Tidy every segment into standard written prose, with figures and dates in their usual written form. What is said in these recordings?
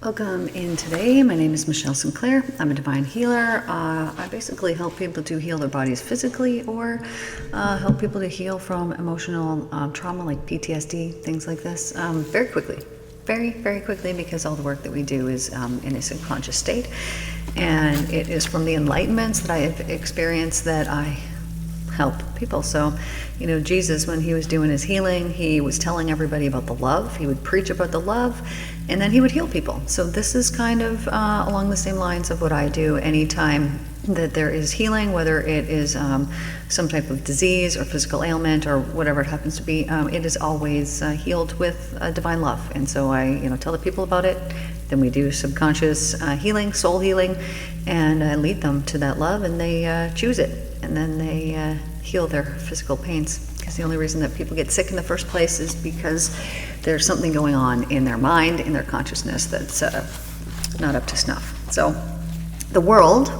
Welcome in today. My name is Michelle Sinclair. I'm a divine healer. I basically help people to heal their bodies physically or help people to heal from emotional trauma like PTSD, things like this, very quickly. Very, very quickly, because all the work that we do is in a subconscious state. And it is from the enlightenments that I have experienced that I help people. So, Jesus, when he was doing his healing, he was telling everybody about the love. He would preach about the love, and then he would heal people. So this is kind of along the same lines of what I do anytime that there is healing, whether it is some type of disease or physical ailment or whatever it happens to be. It is always healed with divine love. And so I, tell the people about it. Then we do subconscious healing, soul healing, and I lead them to that love, and they choose it. And then they heal their physical pains. Because the only reason that people get sick in the first place is because there's something going on in their mind, in their consciousness, that's not up to snuff. So the world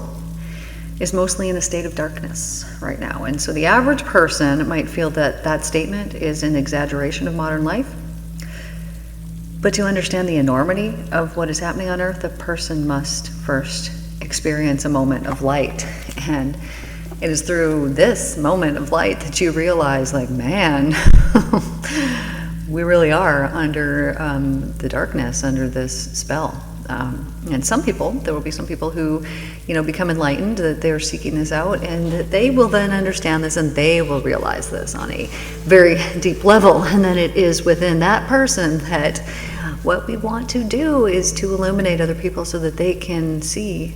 is mostly in a state of darkness right now. And so the average person might feel that that statement is an exaggeration of modern life. But to understand the enormity of what is happening on Earth, a person must first experience a moment of light. And it is through this moment of light that you realize, man, we really are under the darkness, under this spell. And some people, there will be some people who, become enlightened, that they're seeking this out, and that they will then understand this, and they will realize this on a very deep level. And then it is within that person that what we want to do is to illuminate other people so that they can see,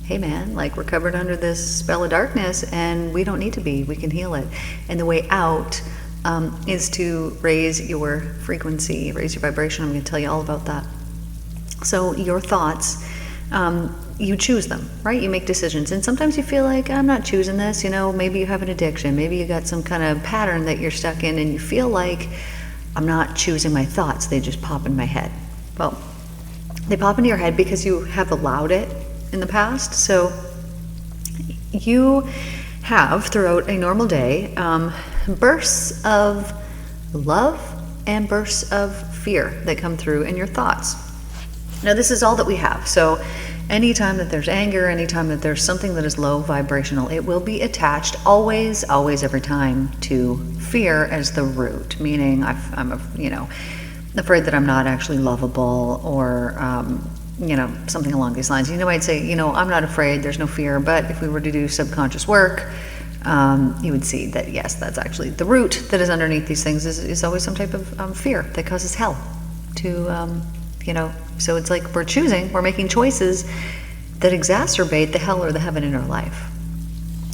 hey man, we're covered under this spell of darkness, and we don't need to be. We can heal it. And the way out is to raise your frequency, raise your vibration. I'm going to tell you all about that. So your thoughts, you choose them, right? You make decisions. And sometimes you feel like, I'm not choosing this. Maybe you have an addiction. Maybe you got some kind of pattern that you're stuck in, and you feel like, I'm not choosing my thoughts. They just pop in my head. Well, they pop into your head because you have allowed it in the past. So you have, throughout a normal day, bursts of love and bursts of fear that come through in your thoughts. Now, this is all that we have. So anytime that there's anger, anytime that there's something that is low vibrational, it will be attached always, every time to fear as the root, meaning I'm afraid that I'm not actually lovable, or something along these lines. I'd say, I'm not afraid, there's no fear. But if we were to do subconscious work, you would see that, yes, that's actually the root that is underneath these things is always some type of fear that causes hell to, so it's like we're making choices that exacerbate the hell or the heaven in our life.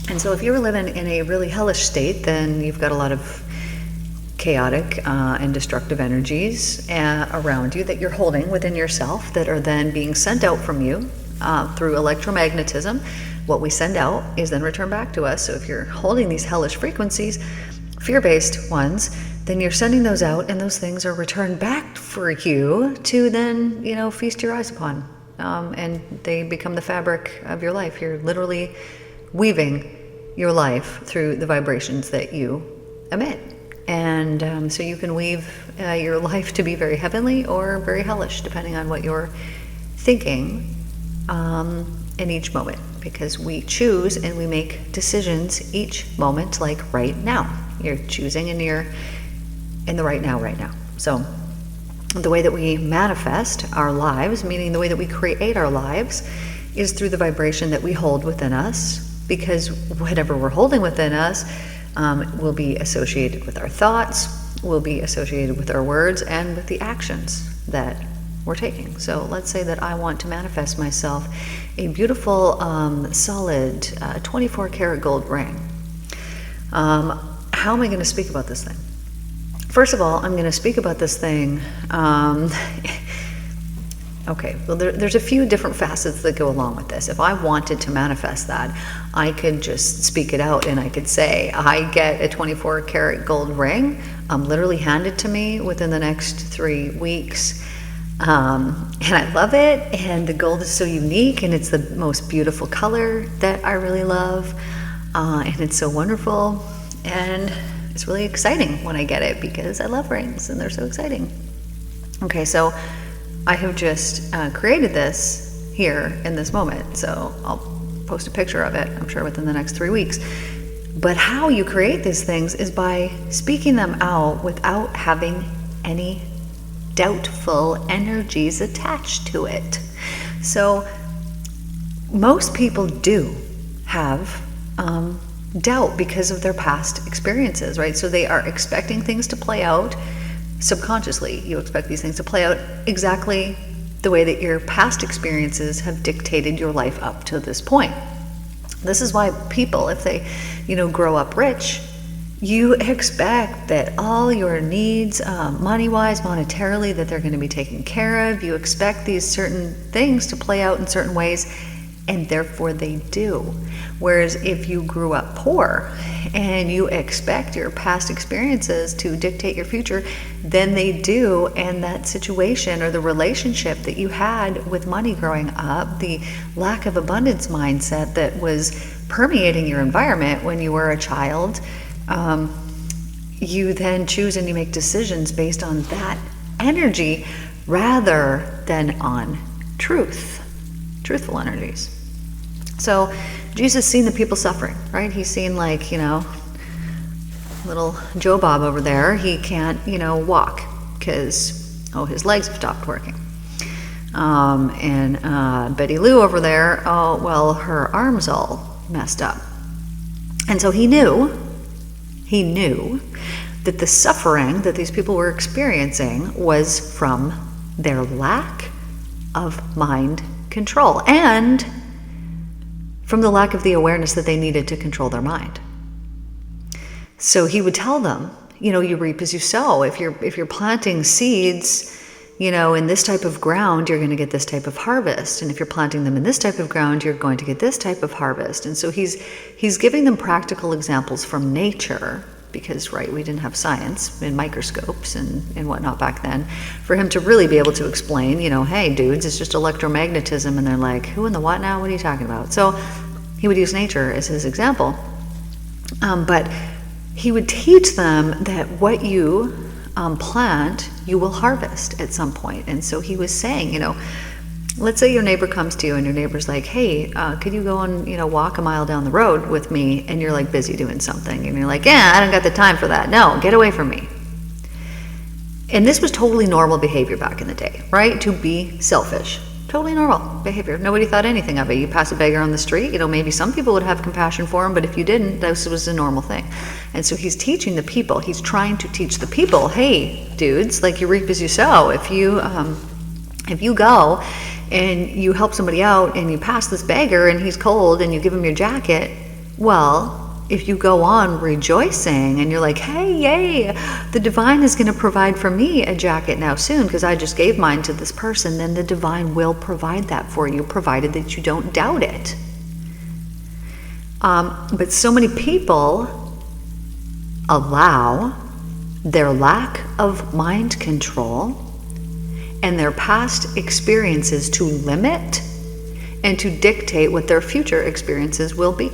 And so if you were living in a really hellish state, then you've got a lot of chaotic and destructive energies around you that you're holding within yourself that are then being sent out from you through electromagnetism. What we send out is then returned back to us. So if you're holding these hellish frequencies, fear-based ones, then you're sending those out, and those things are returned back for you to then, feast your eyes upon. And they become the fabric of your life. You're literally weaving your life through the vibrations that you emit. And so you can weave your life to be very heavenly or very hellish, depending on what you're thinking in each moment. Because we choose and we make decisions each moment, like right now. You're choosing and you're in the right now. So the way that we manifest our lives, meaning the way that we create our lives, is through the vibration that we hold within us. Because whatever we're holding within us will be associated with our thoughts, will be associated with our words, and with the actions that we're taking. So let's say that I want to manifest myself a beautiful, solid 24 karat gold ring. How am I going to speak about this thing? First of all, I'm going to speak about this thing. Okay, well, there's a few different facets that go along with this. If I wanted to manifest that, I could just speak it out, and I could say, I get a 24 karat gold ring, literally handed to me within the next 3 weeks. And I love it, and the gold is so unique, and it's the most beautiful color that I really love, and it's so wonderful, and it's really exciting when I get it, because I love rings, and they're so exciting. Okay, so I have just created this here in this moment. So I'll post a picture of it, I'm sure, within the next 3 weeks. But how you create these things is by speaking them out without having any doubtful energies attached to it. So most people do have doubt because of their past experiences, right? So they are expecting things to play out subconsciously. You expect these things to play out exactly the way that your past experiences have dictated your life up to this point. This is why people, if they, grow up rich, you expect that all your needs, money-wise, monetarily, that they're going to be taken care of. You expect these certain things to play out in certain ways, and therefore they do. Whereas if you grew up poor and you expect your past experiences to dictate your future, then they do, and that situation or the relationship that you had with money growing up, the lack of abundance mindset that was permeating your environment when you were a child, you then choose and you make decisions based on that energy rather than on truthful energies. So Jesus seen the people suffering, right? He's seen little Joe Bob over there. He can't, walk because, his legs have stopped working. And Betty Lou over there, her arm's all messed up. And so he knew that the suffering that these people were experiencing was from their lack of mind control and from the lack of the awareness that they needed to control their mind. So he would tell them, you reap as you sow. If you're planting seeds, in this type of ground, you're going to get this type of harvest. And if you're planting them in this type of ground, you're going to get this type of harvest. And so he's giving them practical examples from nature, because, right, we didn't have science and microscopes and whatnot back then, for him to really be able to explain, hey, dudes, it's just electromagnetism. And they're like, who in the what now? What are you talking about? So he would use nature as his example. But he would teach them that what you plant, you will harvest at some point. And so he was saying, let's say your neighbor comes to you and your neighbor's like, hey, could you go and, walk a mile down the road with me? And you're like busy doing something. And you're like, I don't got the time for that. No, get away from me. And this was totally normal behavior back in the day, right? To be selfish. Totally normal behavior. Nobody thought anything of it. You pass a beggar on the street, maybe some people would have compassion for him, but if you didn't, this was a normal thing. And so he's teaching the people, he's trying to teach the people, hey, dudes, you reap as you sow. If you go and you help somebody out and you pass this beggar and he's cold and you give him your jacket, well, if you go on rejoicing and you're like, hey, yay, the divine is going to provide for me a jacket now soon because I just gave mine to this person, then the divine will provide that for you, provided that you don't doubt it. But so many people allow their lack of mind control and their past experiences to limit and to dictate what their future experiences will be.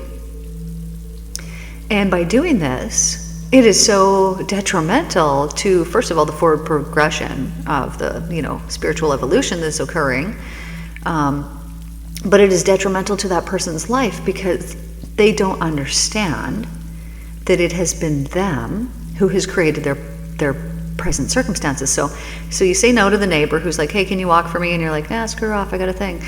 And by doing this, it is so detrimental to, first of all, the forward progression of the, spiritual evolution that's occurring. But it is detrimental to that person's life because they don't understand that it has been them who has created their present circumstances. So you say no to the neighbor who's like, hey, can you walk for me? And you're like, screw off, I got a thing.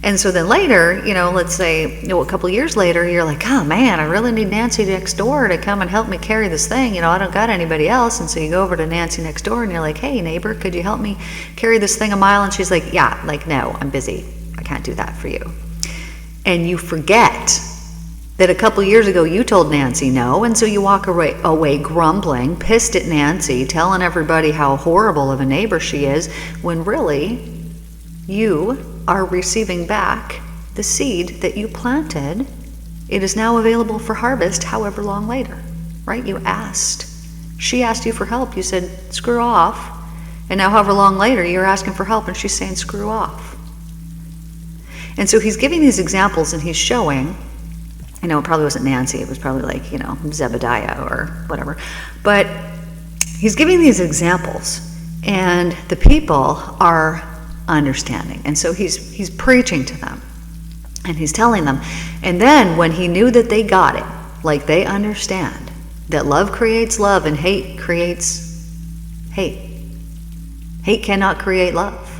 And so then later, let's say, a couple years later, you're like, oh man, I really need Nancy next door to come and help me carry this thing. I don't got anybody else. And so you go over to Nancy next door and you're like, hey neighbor, could you help me carry this thing a mile? And she's like, no, I'm busy. I can't do that for you. And you forget that a couple years ago you told Nancy no. And so you walk away grumbling, pissed at Nancy, telling everybody how horrible of a neighbor she is, when really you are receiving back the seed that you planted. It is now available for harvest however long later, right? You asked. She asked you for help. You said, screw off. And now however long later, you're asking for help and she's saying, screw off. And so he's giving these examples and he's showing, it probably wasn't Nancy. It was probably Zebediah or whatever. But he's giving these examples and the people are understanding. And so he's preaching to them, and he's telling them. And then when he knew that they got it, like they understand that love creates love and hate creates hate. Hate cannot create love.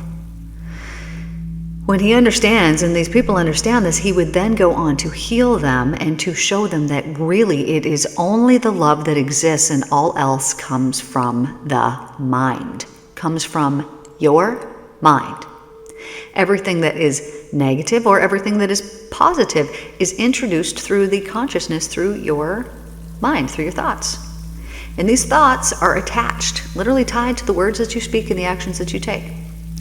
When he understands, and these people understand this, he would then go on to heal them and to show them that really it is only the love that exists, and all else comes from the mind, comes from your mind. Everything that is negative or everything that is positive is introduced through the consciousness, through your mind, through your thoughts. And these thoughts are attached, literally tied to the words that you speak and the actions that you take.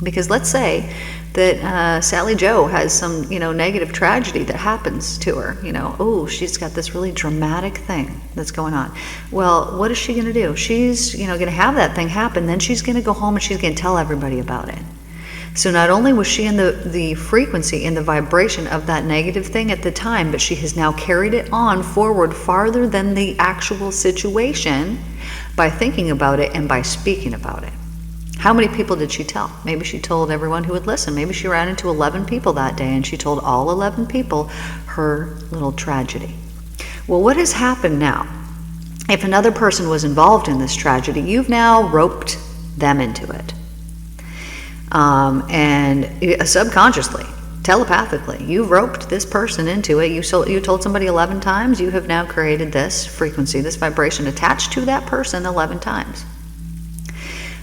Because let's say that Sally Joe has some, negative tragedy that happens to her. Oh, she's got this really dramatic thing that's going on. Well, what is she going to do? She's, going to have that thing happen. Then she's going to go home and she's going to tell everybody about it. So not only was she in the frequency, in the vibration of that negative thing at the time, but she has now carried it on forward farther than the actual situation by thinking about it and by speaking about it. How many people did she tell? Maybe she told everyone who would listen. Maybe she ran into 11 people that day and she told all 11 people her little tragedy. Well, what has happened now? If another person was involved in this tragedy, you've now roped them into it. And subconsciously, telepathically, you've roped this person into it. You told somebody 11 times, you have now created this frequency, this vibration attached to that person 11 times.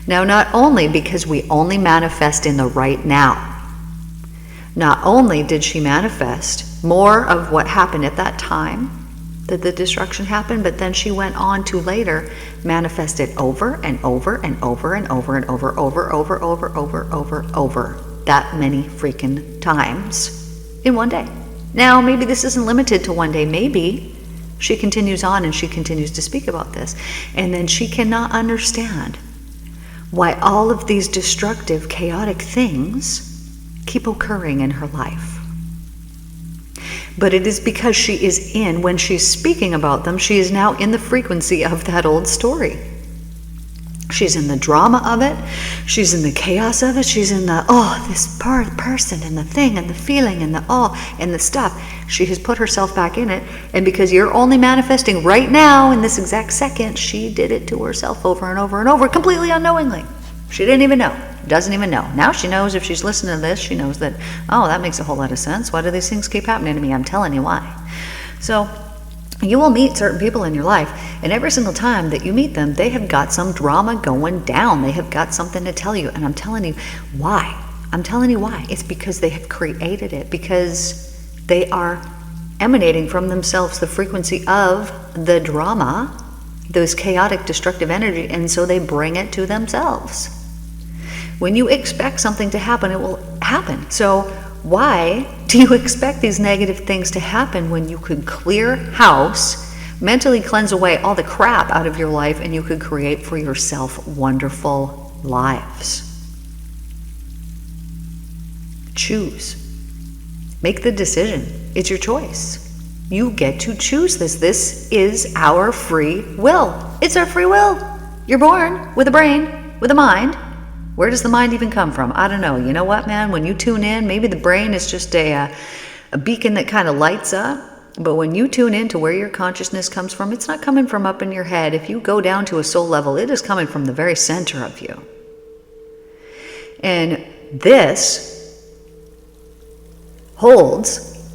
Now, not only because we only manifest in the right now, not only did she manifest more of what happened at that time that the destruction happened, but then she went on to later manifest it over and over and over and over and over that many freaking times in one day. Now, maybe this isn't limited to one day. Maybe she continues on and she continues to speak about this, and then she cannot understand why all of these destructive, chaotic things keep occurring in her life. But it is because she is when she's speaking about them, she is now in the frequency of that old story. She's in the drama of it. She's in the chaos of it. She's in the, this person and the thing and the feeling and and the stuff. She has put herself back in it. And because you're only manifesting right now in this exact second, she did it to herself over and over and over, completely unknowingly. She didn't even know. Doesn't even know. Now she knows. If she's listening to this, she knows that, that makes a whole lot of sense. Why do these things keep happening to me? I'm telling you why. So you will meet certain people in your life, and every single time that you meet them, they have got some drama going down. They have got something to tell you, and I'm telling you why. It's because they have created it, because they are emanating from themselves the frequency of the drama, those chaotic, destructive energy, and so they bring it to themselves. When you expect something to happen, it will happen. So why do you expect these negative things to happen when you could clear house, mentally cleanse away all the crap out of your life, and you could create for yourself wonderful lives? Choose. Make the decision. It's your choice. You get to choose this. This is our free will. It's our free will. You're born with a brain, with a mind. Where does the mind even come from? I don't know. You know what, man? When you tune in, maybe the brain is just a beacon that kind of lights up. But when you tune in to where your consciousness comes from, it's not coming from up in your head. If you go down to a soul level, it is coming from the very center of you. And this holds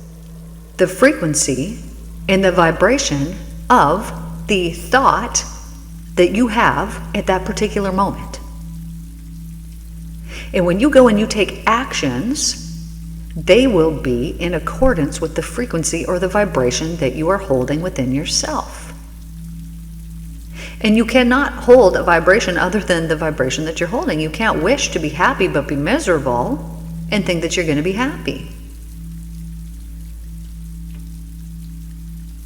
the frequency and the vibration of the thought that you have at that particular moment. And when you go and you take actions, they will be in accordance with the frequency or the vibration that you are holding within yourself. And you cannot hold a vibration other than the vibration that you're holding. You can't wish to be happy but be miserable and think that you're going to be happy.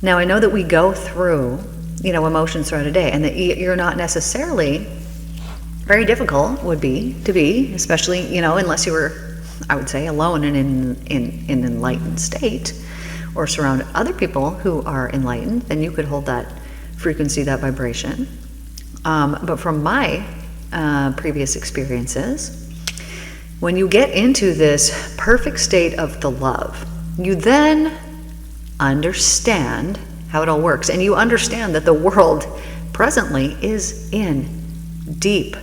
Now, I know that we go through, emotions throughout a day, and that you're not necessarily, very difficult would be to be, especially, unless you were, I would say, alone and in an enlightened state, or surround other people who are enlightened, then you could hold that frequency, that vibration. But from my previous experiences, When you get into this perfect state of the love, you then understand how it all works. And you understand that the world presently is in deep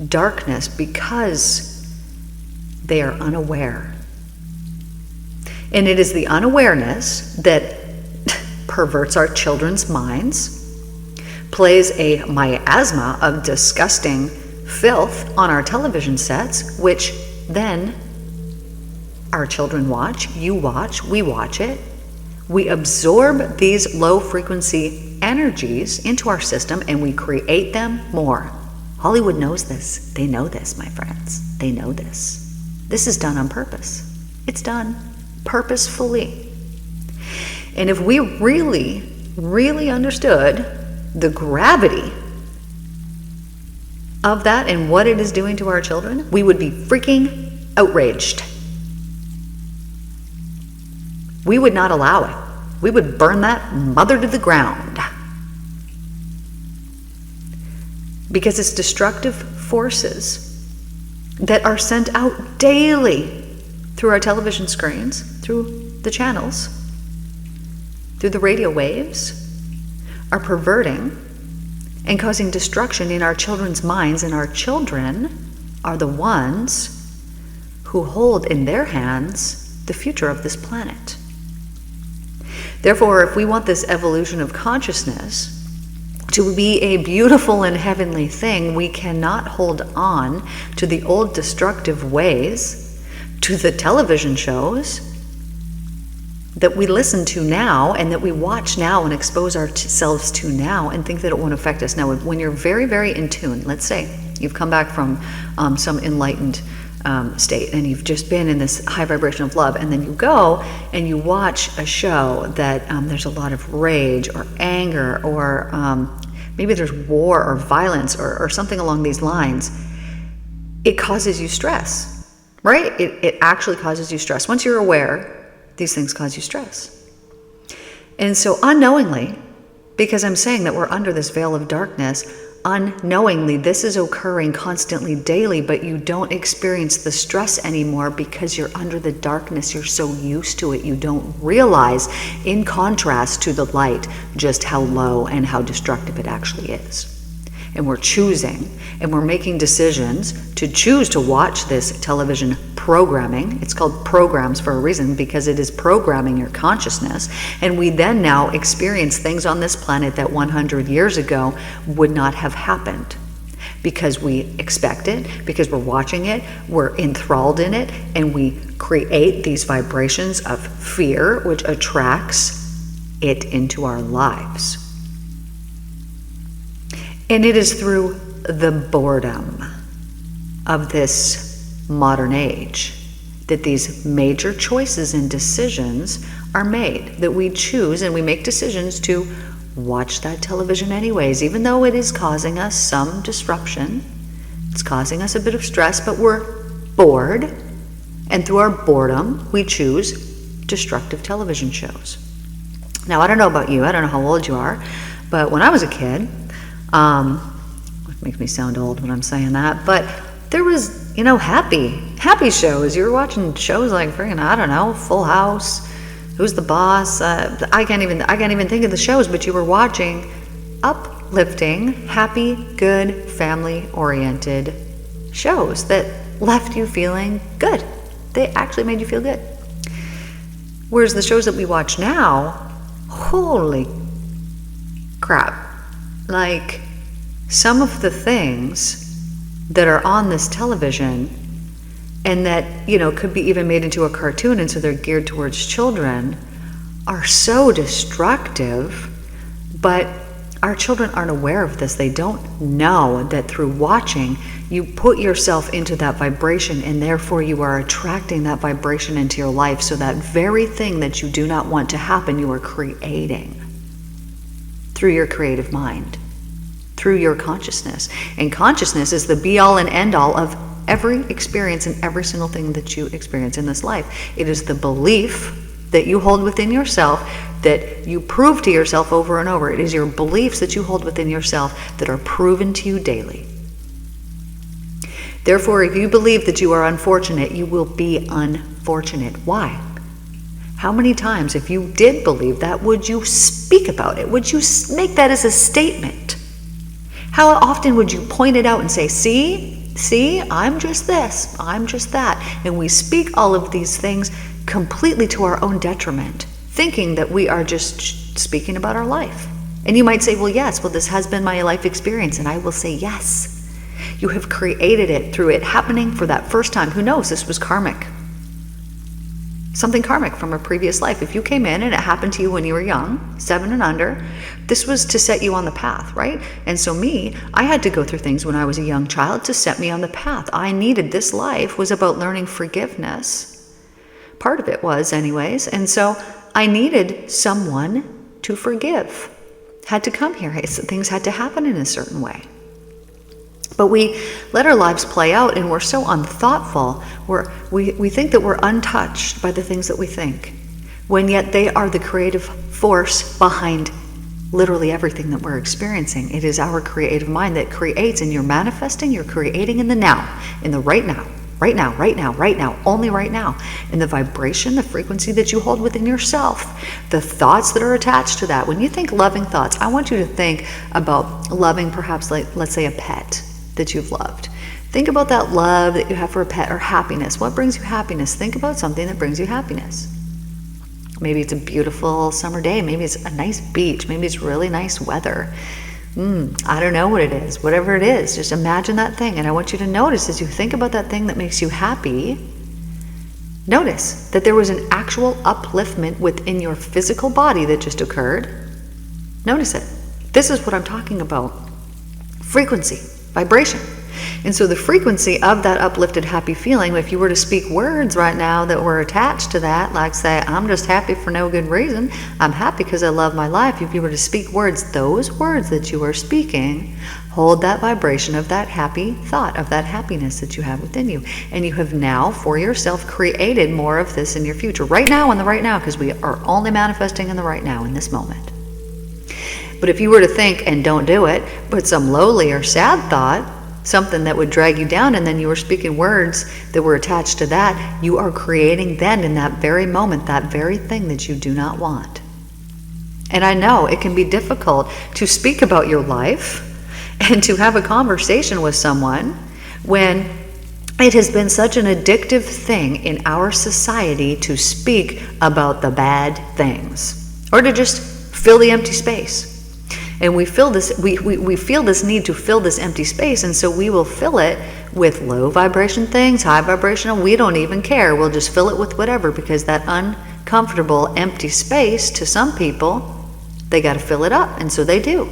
darkness because they are unaware. And it is the unawareness that perverts our children's minds, plays a miasma of disgusting filth on our television sets, which then our children watch, you watch, we watch it. We absorb these low frequency energies into our system and we create them more. Hollywood knows this. They know this, my friends. They know this. This is done on purpose. It's done purposefully. And if we really, really understood the gravity of that and what it is doing to our children, we would be freaking outraged. We would not allow it. We would burn that mother to the ground. Because it's destructive forces that are sent out daily through our television screens, through the channels, through the radio waves, are perverting and causing destruction in our children's minds, and our children are the ones who hold in their hands the future of this planet. Therefore, if we want this evolution of consciousness to be a beautiful and heavenly thing, we cannot hold on to the old destructive ways, to the television shows that we listen to now and that we watch now and expose ourselves to now and think that it won't affect us. Now, when you're very, very in tune, let's say you've come back from some enlightened state and you've just been in this high vibration of love, and then you go and you watch a show that there's a lot of rage or anger or maybe there's war or violence or something along these lines, it causes you stress, right? It actually causes you stress. Once you're aware, these things cause you stress. And so unknowingly, because I'm saying that we're under this veil of darkness, unknowingly this is occurring constantly daily, but you don't experience the stress anymore because you're under the darkness. You're so used to it. You don't realize, in contrast to the light, just how low and how destructive it actually is. And we're choosing and we're making decisions to choose to watch this television programming. It's called programs for a reason, because it is programming your consciousness. And we then now experience things on this planet that 100 years ago would not have happened, because we expect it, because we're watching it, we're enthralled in it, and we create these vibrations of fear, which attracts it into our lives. And it is through the boredom of this modern age that these major choices and decisions are made, that we choose and we make decisions to watch that television anyways, even though it is causing us some disruption. It's causing us a bit of stress, but we're bored. And through our boredom, we choose destructive television shows. Now, I don't know about you, I don't know how old you are, but when I was a kid, it makes me sound old when I'm saying that, but there was, happy shows. You were watching shows like freaking, I don't know, Full House, Who's the Boss? I can't even think of the shows, but you were watching uplifting, happy, good, family-oriented shows that left you feeling good. They actually made you feel good. Whereas the shows that we watch now, holy crap. Like, some of the things that are on this television and that, could be even made into a cartoon, and so they're geared towards children, are so destructive, but our children aren't aware of this. They don't know that through watching, you put yourself into that vibration, and therefore you are attracting that vibration into your life. So that very thing that you do not want to happen, you are creating through your creative mind, through your consciousness. And consciousness is the be-all and end-all of every experience and every single thing that you experience in this life. It is the belief that you hold within yourself, that you prove to yourself over and over. It is your beliefs that you hold within yourself that are proven to you daily. Therefore, if you believe that you are unfortunate, you will be unfortunate. Why? How many times, if you did believe that, would you speak about it? Would you make that as a statement? How often would you point it out and say, see, I'm just this, I'm just that. And we speak all of these things completely to our own detriment, thinking that we are just speaking about our life. And you might say, well, yes, this has been my life experience. And I will say, yes, you have created it through it happening for that first time. Who knows? This was karmic. Something karmic from a previous life. If you came in and it happened to you when you were young, 7 and under, this was to set you on the path, right? And so I had to go through things when I was a young child to set me on the path. I needed, this life was about learning forgiveness. Part of it was anyways. And so I needed someone to forgive. Had to come here. Things had to happen in a certain way. But we let our lives play out, and we're so unthoughtful. We think that we're untouched by the things that we think, when yet they are the creative force behind literally everything that we're experiencing. It is our creative mind that creates, and you're manifesting, you're creating in the now, in the right now, right now, right now, right now, only right now. And the vibration, the frequency that you hold within yourself, the thoughts that are attached to that. When you think loving thoughts, I want you to think about loving perhaps, like, let's say, a pet that you've loved. Think about that love that you have for a pet, or happiness. What brings you happiness? Think about something that brings you happiness. Maybe it's a beautiful summer day. Maybe it's a nice beach. Maybe it's really nice weather. I don't know what it is. Whatever it is, just imagine that thing. And I want you to notice, as you think about that thing that makes you happy, notice that there was an actual upliftment within your physical body that just occurred. Notice it. This is what I'm talking about. Frequency. Vibration. And so the frequency of that uplifted happy feeling, if you were to speak words right now that were attached to that, like say, I'm just happy for no good reason, I'm happy because I love my life. If you were to speak words, those words that you are speaking hold that vibration of that happy thought, of that happiness that you have within you. And you have now for yourself created more of this in your future, right now, in the right now, because we are only manifesting in the right now, in this moment. But if you were to think, and don't do it, but some lowly or sad thought, something that would drag you down, and then you were speaking words that were attached to that, you are creating then in that very moment, that very thing that you do not want. And I know it can be difficult to speak about your life and to have a conversation with someone when it has been such an addictive thing in our society to speak about the bad things, or to just fill the empty space. And we feel this need to fill this empty space, and so we will fill it with low vibration things, high vibrational. We don't even care. We'll just fill it with whatever, because that uncomfortable empty space, to some people, they got to fill it up, and so they do.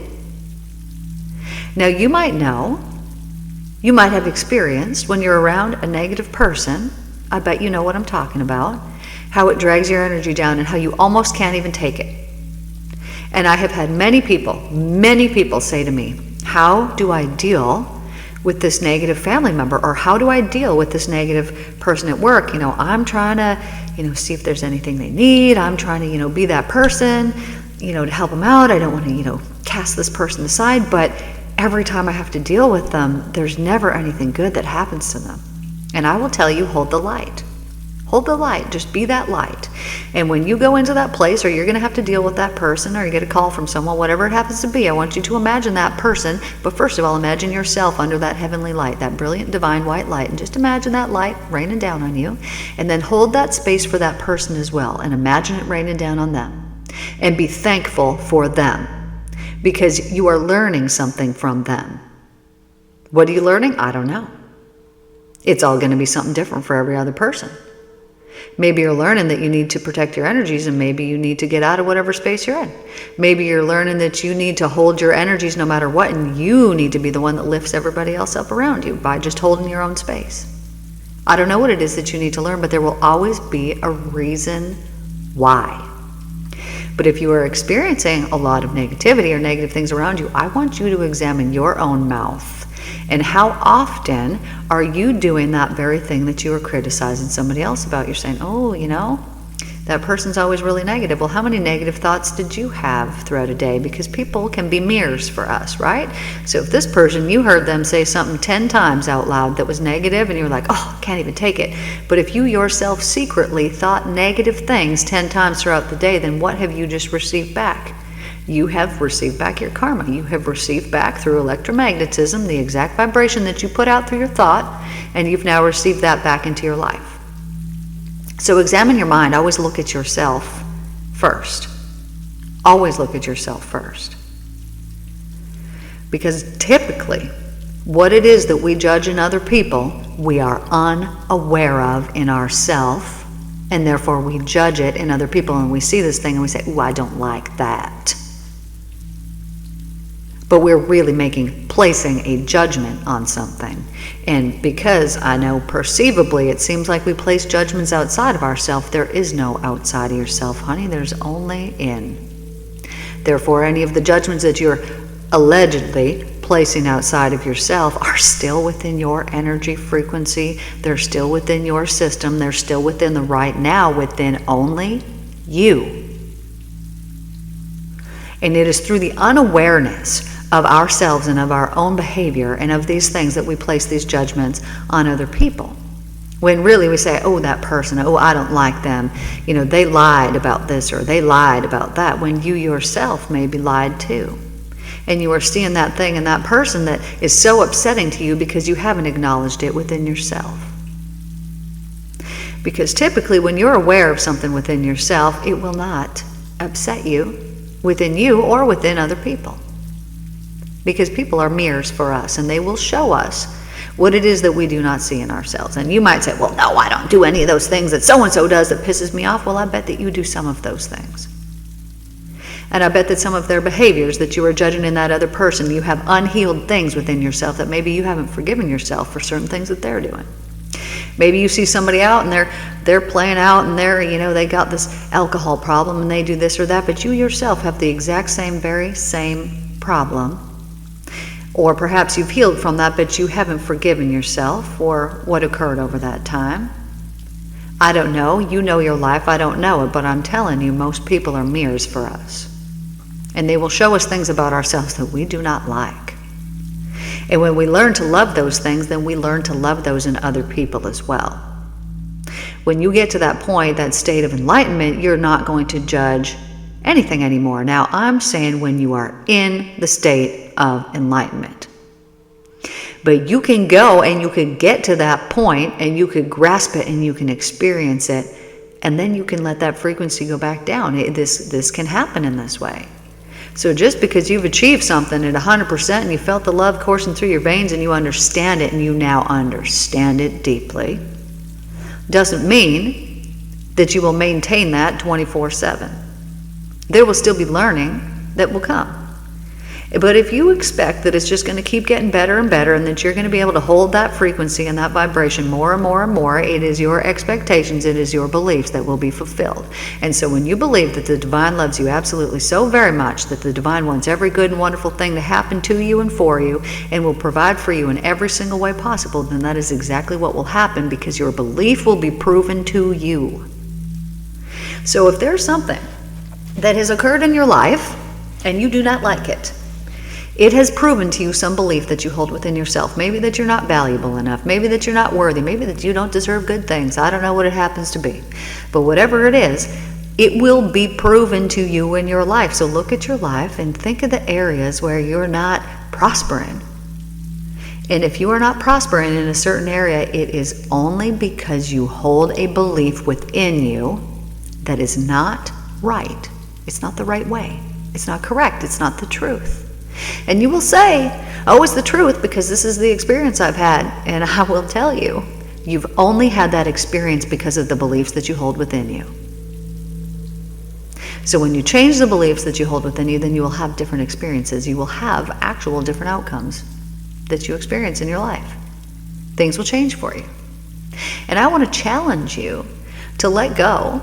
Now you might know, you might have experienced when you're around a negative person, I bet you know what I'm talking about, how it drags your energy down and how you almost can't even take it. And I have had many people say to me, how do I deal with this negative family member? Or how do I deal with this negative person at work? I'm trying to, see if there's anything they need. I'm trying to, be that person, to help them out. I don't want to, cast this person aside. But every time I have to deal with them, there's never anything good that happens to them. And I will tell you, hold the light. Hold the light. Just be that light. And when you go into that place, or you're going to have to deal with that person, or you get a call from someone, whatever it happens to be, I want you to imagine that person. But first of all, imagine yourself under that heavenly light, that brilliant divine white light. And just imagine that light raining down on you. And then hold that space for that person as well. And imagine it raining down on them. And be thankful for them, because you are learning something from them. What are you learning? I don't know. It's all going to be something different for every other person. Maybe you're learning that you need to protect your energies, and maybe you need to get out of whatever space you're in. Maybe you're learning that you need to hold your energies no matter what, and you need to be the one that lifts everybody else up around you by just holding your own space. I don't know what it is that you need to learn, but there will always be a reason why. But if you are experiencing a lot of negativity or negative things around you, I want you to examine your own mouth. And how often are you doing that very thing that you are criticizing somebody else about? You're saying, oh, That person's always really negative. Well, how many negative thoughts did you have throughout a day? Because people can be mirrors for us, right? So if this person, you heard them say something 10 times out loud that was negative, and you were like, oh, can't even take it. But if you yourself secretly thought negative things 10 times throughout the day, then what have you just received back? You have received back your karma. You have received back through electromagnetism the exact vibration that you put out through your thought, and you've now received that back into your life. So examine your mind. Always look at yourself first. Always look at yourself first. Because typically, what it is that we judge in other people, we are unaware of in ourselves, and therefore we judge it in other people, and we see this thing and we say, ooh, I don't like that. But we're really placing a judgment on something. And because I know perceivably it seems like we place judgments outside of ourselves, there is no outside of yourself, honey. There's only in. Therefore, any of the judgments that you're allegedly placing outside of yourself are still within your energy frequency. They're still within your system. They're still within the right now, within only you. And it is through the unawareness of ourselves and of our own behavior and of these things that we place these judgments on other people. When really we say, oh, that person, oh, I don't like them. You know, they lied about this or they lied about that, when you yourself may be lied to. And you are seeing that thing in that person that is so upsetting to you because you haven't acknowledged it within yourself. Because typically when you're aware of something within yourself, it will not upset you within you or within other people. Because people are mirrors for us, and they will show us what it is that we do not see in ourselves. And you might say, well, no, I don't do any of those things that so-and-so does that pisses me off. Well, I bet that you do some of those things. And I bet that some of their behaviors that you are judging in that other person, you have unhealed things within yourself that maybe you haven't forgiven yourself for certain things that they're doing. Maybe you see somebody out and they're playing out and they got this alcohol problem and they do this or that, but you yourself have the exact very same problem. Or perhaps you've healed from that, but you haven't forgiven yourself for what occurred over that time. I don't know. You know your life. I don't know it. But I'm telling you, most people are mirrors for us. And they will show us things about ourselves that we do not like. And when we learn to love those things, then we learn to love those in other people as well. When you get to that point, that state of enlightenment, you're not going to judge anything anymore. Now, I'm saying when you are in the state of enlightenment. But you can go and you can get to that point and you could grasp it and you can experience it, and then you can let that frequency go back down. This can happen in this way. So just because you've achieved something at 100% and you felt the love coursing through your veins and you understand it and you now understand it deeply, doesn't mean that you will maintain that 24/7. There will still be learning that will come. But if you expect that it's just going to keep getting better and better and that you're going to be able to hold that frequency and that vibration more and more and more, it is your expectations, it is your beliefs that will be fulfilled. And so when you believe that the divine loves you absolutely so very much, that the divine wants every good and wonderful thing to happen to you and for you and will provide for you in every single way possible, then that is exactly what will happen, because your belief will be proven to you. So if there's something that has occurred in your life and you do not like it, it has proven to you some belief that you hold within yourself. Maybe that you're not valuable enough. Maybe that you're not worthy. Maybe that you don't deserve good things. I don't know what it happens to be. But whatever it is, it will be proven to you in your life. So look at your life and think of the areas where you're not prospering. And if you are not prospering in a certain area, it is only because you hold a belief within you that is not right. It's not the right way. It's not correct. It's not the truth. And you will say, oh, it's the truth because this is the experience I've had. And I will tell you, you've only had that experience because of the beliefs that you hold within you. So when you change the beliefs that you hold within you, then you will have different experiences. You will have actual different outcomes that you experience in your life. Things will change for you. And I want to challenge you to let go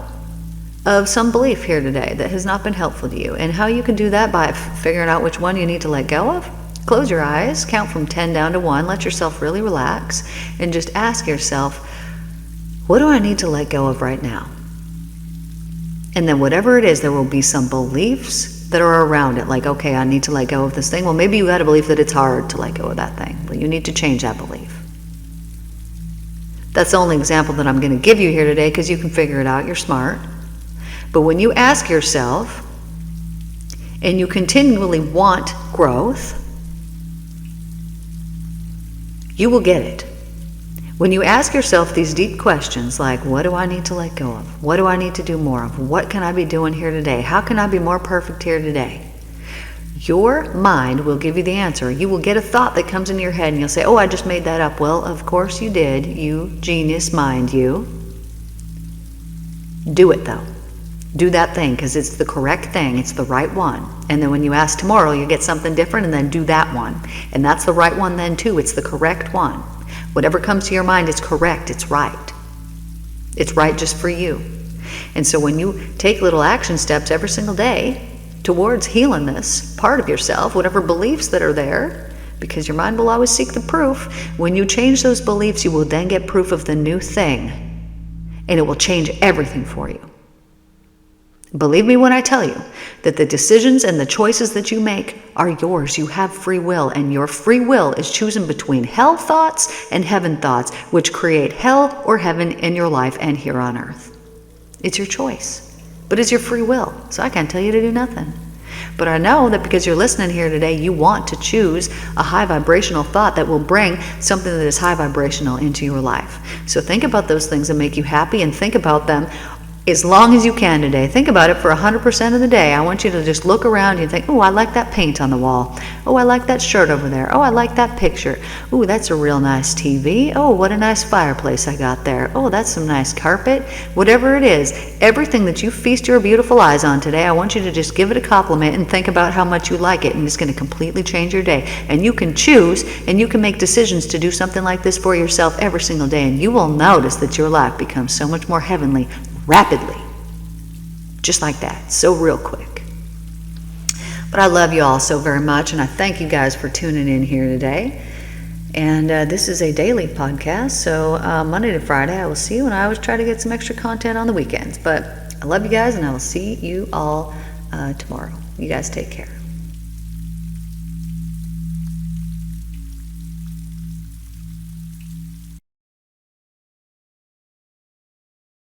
of some belief here today that has not been helpful to you. And how you can do that by figuring out which one you need to let go of. Close your eyes, count from 10 down to 1, let yourself really relax, and just ask yourself, what do I need to let go of right now? And then whatever it is, there will be some beliefs that are around it. Like, okay, I need to let go of this thing. Well, maybe you got a belief that it's hard to let go of that thing. Well, you need to change that belief. That's the only example that I'm going to give you here today because you can figure it out. You're smart. But when you ask yourself and you continually want growth, you will get it. When you ask yourself these deep questions like, what do I need to let go of? What do I need to do more of? What can I be doing here today? How can I be more perfect here today? Your mind will give you the answer. You will get a thought that comes into your head and you'll say, oh, I just made that up. Well, of course you did, you genius mind, you. Do it though. Do that thing because it's the correct thing. It's the right one. And then when you ask tomorrow, you get something different and then do that one. And that's the right one then too. It's the correct one. Whatever comes to your mind is correct. It's right. It's right just for you. And so when you take little action steps every single day towards healing this part of yourself, whatever beliefs that are there, because your mind will always seek the proof, when you change those beliefs, you will then get proof of the new thing. And it will change everything for you. Believe me when I tell you that the decisions and the choices that you make are yours. You have free will, and your free will is choosing between hell thoughts and heaven thoughts, which create hell or heaven in your life and here on earth. It's your choice, but it's your free will, so I can't tell you to do nothing. But I know that because you're listening here today, you want to choose a high vibrational thought that will bring something that is high vibrational into your life. So think about those things that make you happy, and think about them as long as you can today. Think about it for 100% of the day. I want you to just look around and think, oh, I like that paint on the wall. Oh, I like that shirt over there. Oh, I like that picture. Oh, that's a real nice TV. Oh, what a nice fireplace I got there. Oh, that's some nice carpet. Whatever it is, everything that you feast your beautiful eyes on today, I want you to just give it a compliment and think about how much you like it, and it's going to completely change your day. And you can choose and you can make decisions to do something like this for yourself every single day, and you will notice that your life becomes so much more heavenly rapidly, just like that, so real quick. But I love you all so very much, and I thank you guys for tuning in here today. And this is a daily podcast, so Monday to Friday I will see you, and I always try to get some extra content on the weekends. But I love you guys, and I will see you all tomorrow. You guys take care.